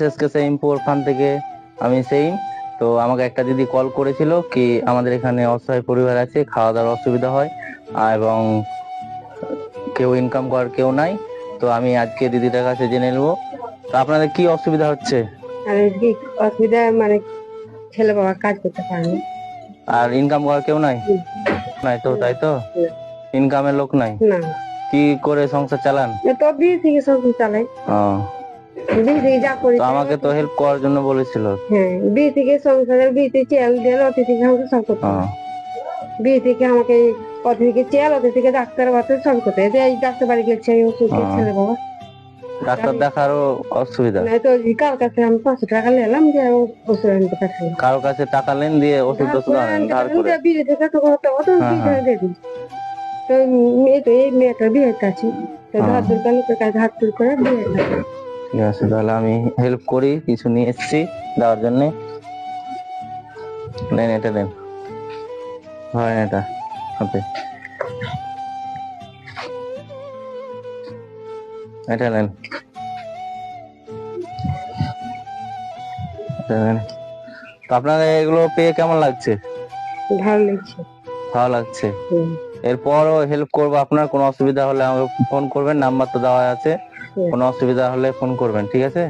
SK সেইমপুর fun থেকে আমি same. তো আমাকে একটা দিদি কল করেছিল কি আমাদের এখানে অসহায় পরিবার আছে, খাওয়া দাওয়ার অসুবিধা হয় এবং কেউ ইনকাম করার কেউ নাই। তো আমি আজকে দিদিটার কাছে জেনে নেবো তো আপনাদের কি অসুবিধা হচ্ছে। আর কি অসুবিধা মানে ছেলে বাবা কাজ করতে পারে না। আর ইনকাম করার কেউ নাই? নাই তো, তাই তো, ইনকামের লোক নাই। না কি করে সংসার চালান? তো বিয়ে থেকে সব চালাই। ও, বিয়ে থেকে যা করি তো আমাকে তো হেল্প করার জন্য বলেছিল। হ্যাঁ, বিয়ে থেকে সংসারের বিয়েতে চেয়াল দেন, অতি থেকে আমাকে সব করতে হয়। বিয়ে থেকে আমাকে অতি থেকে চেয়াল, অতি থেকে ডাক্তার বাতে সব করতে হয়। এই ডাক্তার বাড়ি গেছে ওষুধ ছেলে বাবা ডাক্তার দেখারও অসুবিধা। না তো কার কাছে আমি 500 টাকা নিলাম যে ওষুধ আনতে পারছিলাম। কারোর কাছে টাকা লেন দিয়ে ওষুধ টষুধ আনেন ধার করে। বিয়ে থেকে তো অত দিয়ে দিই। তো এই মেয়েটা বিয়ে কাছে তো ধার দরকার লোকের কাছে ধার তুল করে বিয়ে। ঠিক আছে, তাহলে আমি হেল্প করি, কিছু নিয়ে এসেছি দেওয়ার জন্য। নেন, এটা নেন, হয় এটা হাতে, এটা নেন, এটা নেন। তো আপনাদের এগুলো পেয়ে কেমন লাগছে? ভালো লাগছে। ভালো লাগছে। এরপরও হেল্প করবো, আপনার কোনো অসুবিধা হলে আমাকে ফোন করবেন, নাম্বার তো দেওয়া আছে। কোনো অসুবিধা হলে ফোন করবেন, ঠিক আছে?